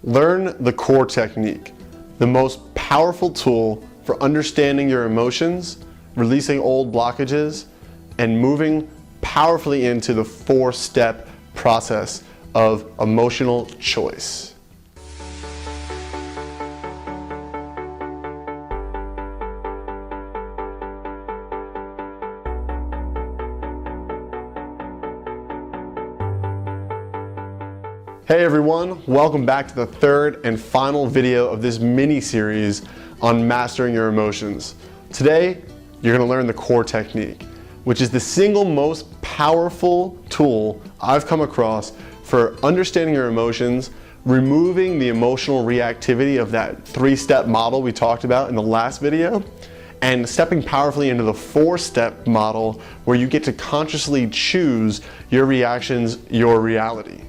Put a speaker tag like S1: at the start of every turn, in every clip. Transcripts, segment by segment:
S1: Learn the core technique, the most powerful tool for understanding your emotions, releasing old blockages, and moving powerfully into the 4-step process of emotional choice. Hey everyone, welcome back to the third and final video of this mini-series on mastering your emotions. Today, you're going to learn the core technique, which is the single most powerful tool I've come across for understanding your emotions, removing the emotional reactivity of that 3-step model we talked about in the last video, and stepping powerfully into the 4-step model where you get to consciously choose your reactions, your reality.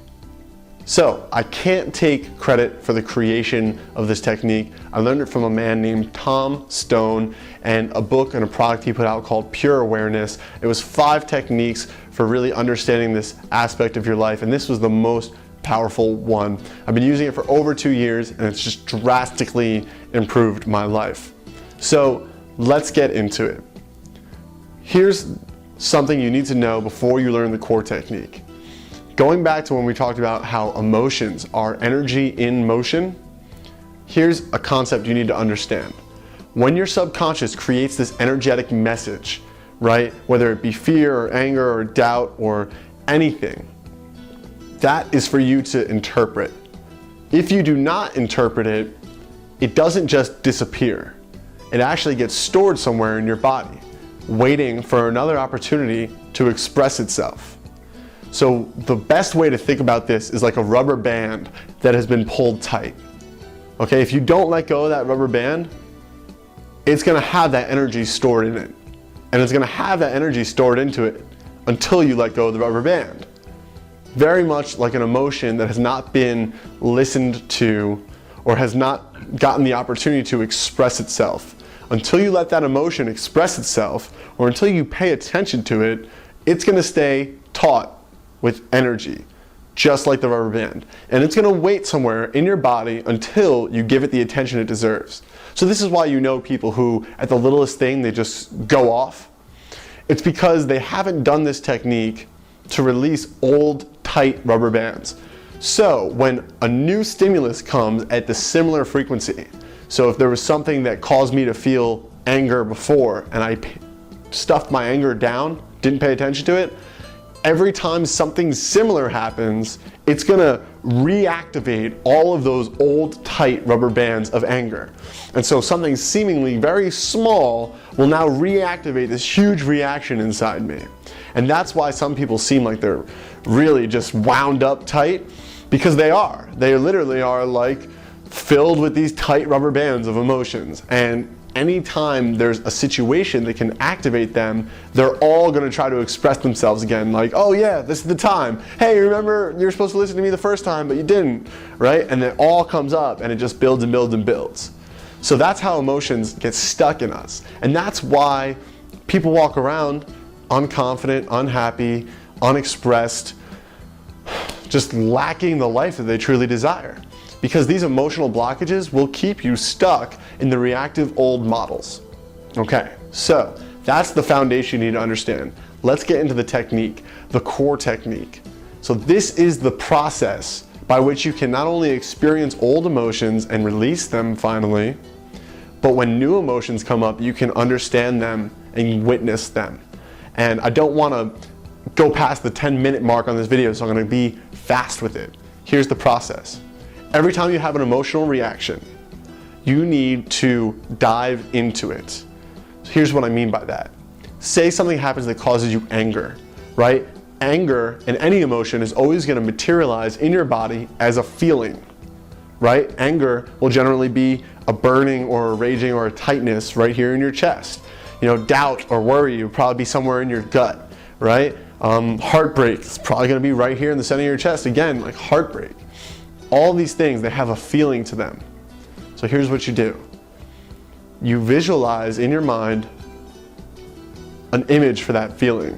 S1: So, I can't take credit for the creation of this technique. I learned it from a man named Tom Stone and a book and a product he put out called Pure Awareness. It was 5 techniques for really understanding this aspect of your life, and this was the most powerful one. I've been using it for over 2 years, and it's just drastically improved my life. So, let's get into it. Here's something you need to know before you learn the core technique. Going back to when we talked about how emotions are energy in motion, here's a concept you need to understand. When your subconscious creates this energetic message, right, whether it be fear or anger or doubt or anything, that is for you to interpret. If you do not interpret it, it doesn't just disappear. It actually gets stored somewhere in your body, waiting for another opportunity to express itself. So the best way to think about this is like a rubber band that has been pulled tight. Okay, if you don't let go of that rubber band, it's gonna have that energy stored in it. And it's gonna have that energy stored into it until you let go of the rubber band. Very much like an emotion that has not been listened to or has not gotten the opportunity to express itself. Until you let that emotion express itself, or until you pay attention to it, it's gonna stay taut with energy, just like the rubber band. And it's gonna wait somewhere in your body until you give it the attention it deserves. So this is why you know people who, at the littlest thing, they just go off. It's because they haven't done this technique to release old, tight rubber bands. So when a new stimulus comes at the similar frequency, so if there was something that caused me to feel anger before, and I stuffed my anger down, didn't pay attention to it, every time something similar happens, it's gonna reactivate all of those old, tight rubber bands of anger. And so something seemingly very small will now reactivate this huge reaction inside me. And that's why some people seem like they're really just wound up tight, because they are. They literally are like filled with these tight rubber bands of emotions. And anytime there's a situation that can activate them, they're all going to try to express themselves again, like, oh yeah, this is the time. Hey, remember you were supposed to listen to me the first time, but you didn't, right? And it all comes up and it just builds and builds and builds. So that's how emotions get stuck in us. And that's why people walk around unconfident, unhappy, unexpressed, just lacking the life that they truly desire. Because these emotional blockages will keep you stuck in the reactive old models. Okay, so that's the foundation you need to understand. Let's get into the technique, the core technique. So this is the process by which you can not only experience old emotions and release them finally, but when new emotions come up, you can understand them and witness them. And I don't want to go past the 10-minute mark on this video, so I'm going to be fast with it. Here's the process. Every time you have an emotional reaction, you need to dive into it. So here's what I mean by that. Say something happens that causes you anger, right? Anger and any emotion is always going to materialize in your body as a feeling, right? Anger will generally be a burning or a raging or a tightness right here in your chest. You know, doubt or worry will probably be somewhere in your gut, right? Heartbreak is probably going to be right here in the center of your chest. Again, like heartbreak. All these things, they have a feeling to them. So here's what you do. You visualize in your mind an image for that feeling.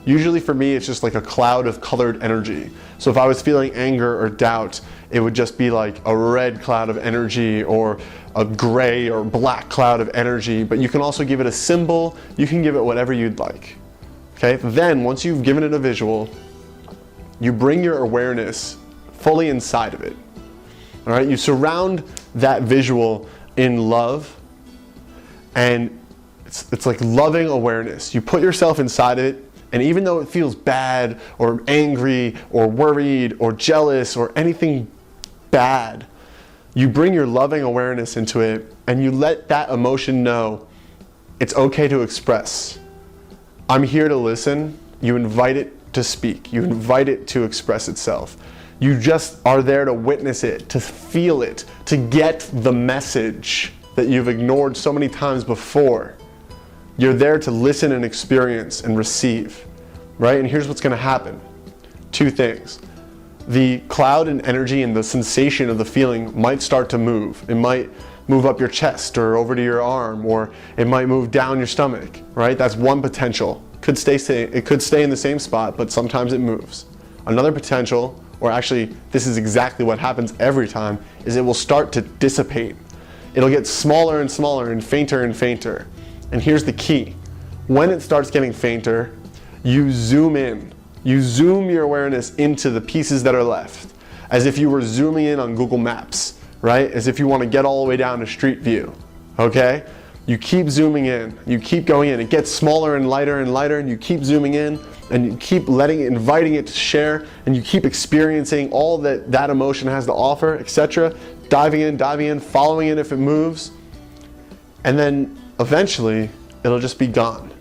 S1: Usually for me, it's just like a cloud of colored energy. So if I was feeling anger or doubt, it would just be like a red cloud of energy or a gray or black cloud of energy. But you can also give it a symbol. You can give it whatever you'd like. Okay, then once you've given it a visual, you bring your awareness fully inside of it. All right, you surround that visual in love, and it's like loving awareness. You put yourself inside of it, and even though it feels bad or angry or worried or jealous or anything bad, you bring your loving awareness into it, and you let that emotion know it's okay to express. I'm here to listen. You invite it to speak. You invite it to express itself. You just are there to witness it, to feel it, to get the message that you've ignored so many times before. You're there to listen and experience and receive, right? And here's what's going to happen. Two things. The cloud and energy and the sensation of the feeling might start to move. It might move up your chest or over to your arm, or it might move down your stomach, right? That's one potential. It could stay in the same spot, but sometimes it moves. Another potential, or actually this is exactly what happens every time, is it will start to dissipate. It'll get smaller and smaller and fainter. And here's the key. When it starts getting fainter, you zoom in. You zoom your awareness into the pieces that are left, as if you were zooming in on Google Maps, right? As if you want to get all the way down to Street View, okay? You keep zooming in, you keep going in. It gets smaller and lighter, and you keep zooming in, and you keep inviting it to share, and you keep experiencing all that that emotion has to offer, etc. Diving in, following it if it moves, and then eventually it'll just be gone.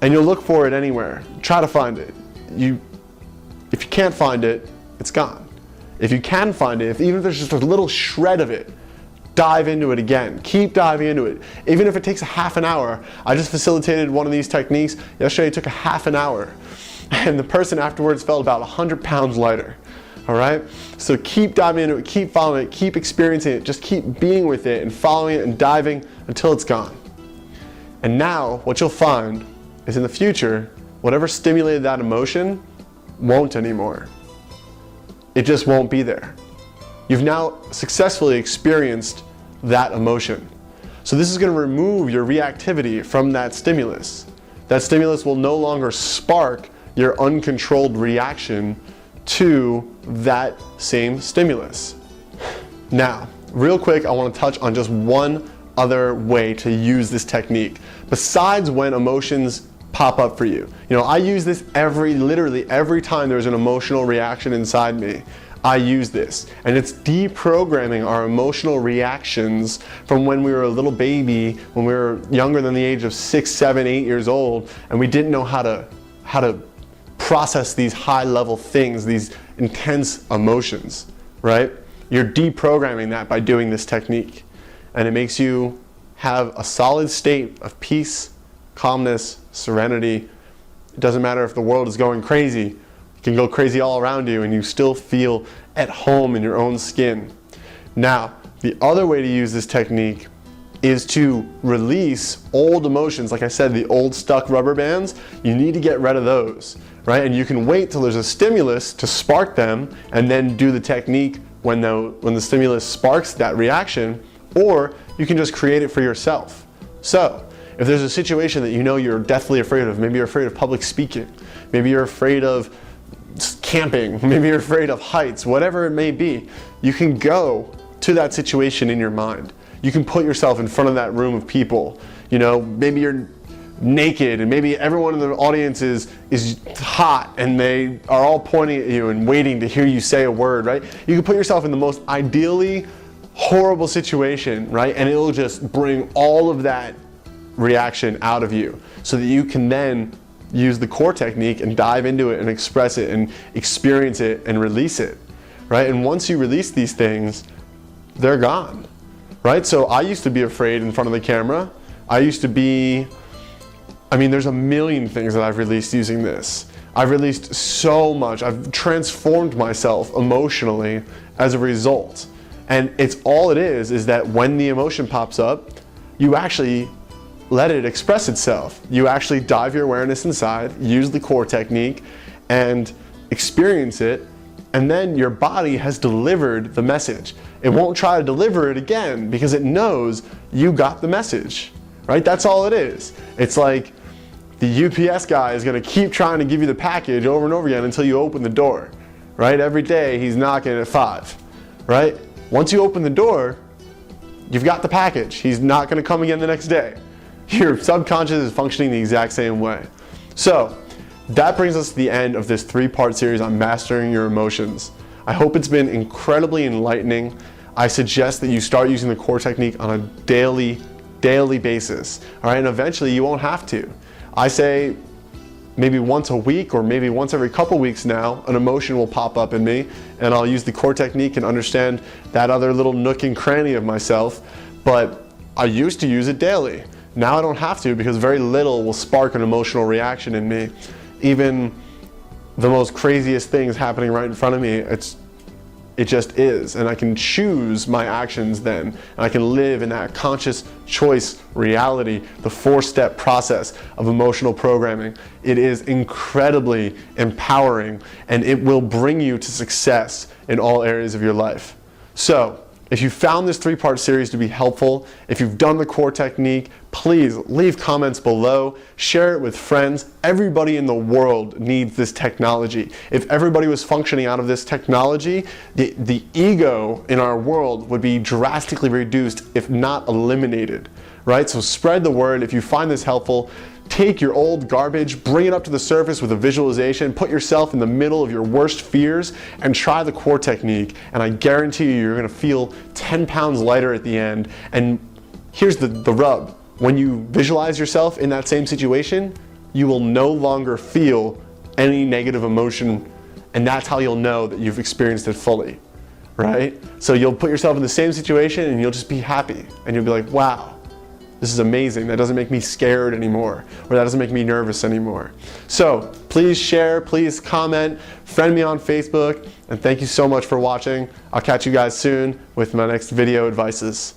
S1: And you'll look for it anywhere. Try to find it. If you can't find it, it's gone. If you can find it, even if there's just a little shred of it, dive into it again. Keep diving into it. Even if it takes a half an hour. I just facilitated one of these techniques. Yesterday it took a half an hour. And the person afterwards felt about 100 pounds lighter. All right? So keep diving into it, keep following it, keep experiencing it. Just keep being with it and following it and diving until it's gone. And now what you'll find is in the future, whatever stimulated that emotion won't anymore. It just won't be there. You've now successfully experienced that emotion. So this is going to remove your reactivity from that stimulus. That stimulus will no longer spark your uncontrolled reaction to that same stimulus. Now, real quick, I want to touch on just one other way to use this technique besides when emotions pop up for you. You know, I use this literally every time there's an emotional reaction inside me. I use this, and it's deprogramming our emotional reactions from when we were a little baby, when we were younger than the age of 6, 7, 8 years old, and we didn't know how to process these high-level things, these intense emotions, right? You're deprogramming that by doing this technique, and it makes you have a solid state of peace, calmness, serenity. It doesn't matter if the world is going crazy. It can go crazy all around you and you still feel at home in your own skin. Now, the other way to use this technique is to release old emotions. Like I said, the old stuck rubber bands, you need to get rid of those, right? And you can wait till there's a stimulus to spark them and then do the technique when the stimulus sparks that reaction, or you can just create it for yourself. So, if there's a situation that you know you're deathly afraid of, maybe you're afraid of public speaking, maybe you're afraid of camping, maybe you're afraid of heights, whatever it may be, you can go to that situation in your mind. You can put yourself in front of that room of people. You know, maybe you're naked and maybe everyone in the audience is hot and they are all pointing at you and waiting to hear you say a word, right? You can put yourself in the most ideally horrible situation, right? And it'll just bring all of that reaction out of you so that you can then use the core technique and dive into it and express it and experience it and release it, right? And once you release these things, they're gone, right? So I used to be afraid in front of the camera. There's a million things that I've released using this. I've released so much. I've transformed myself emotionally as a result. And it's all it is that when the emotion pops up, you actually let it express itself. You actually dive your awareness inside, use the core technique, and experience it, and then your body has delivered the message. It won't try to deliver it again because it knows you got the message, right? That's all it is. It's like the UPS guy is gonna keep trying to give you the package over and over again until you open the door, right? Every day he's knocking at 5, right? Once you open the door, you've got the package. He's not gonna come again the next day. Your subconscious is functioning the exact same way. So that brings us to the end of this 3-part series on mastering your emotions. I hope it's been incredibly enlightening. I suggest that you start using the core technique on a daily basis, all right? And eventually you won't have to. I say maybe once a week or maybe once every couple weeks now, an emotion will pop up in me and I'll use the core technique and understand that other little nook and cranny of myself, but I used to use it daily. Now I don't have to because very little will spark an emotional reaction in me. Even the most craziest things happening right in front of me, it just is, and I can choose my actions then, and I can live in that conscious choice reality, the 4-step process of emotional programming. It is incredibly empowering, and it will bring you to success in all areas of your life. So, if you found this 3-part series to be helpful, if you've done the core technique, please leave comments below, share it with friends. Everybody in the world needs this technology. If everybody was functioning out of this technology, the ego in our world would be drastically reduced, if not eliminated, right? So spread the word. If you find this helpful, take your old garbage, bring it up to the surface with a visualization, put yourself in the middle of your worst fears, and try the core technique. And I guarantee you, you're gonna feel 10 pounds lighter at the end. And here's the rub. When you visualize yourself in that same situation, you will no longer feel any negative emotion, and that's how you'll know that you've experienced it fully, right? So you'll put yourself in the same situation and you'll just be happy, and you'll be like, wow, this is amazing. That doesn't make me scared anymore, or that doesn't make me nervous anymore. So please share, please comment, friend me on Facebook, and thank you so much for watching. I'll catch you guys soon with my next video advices.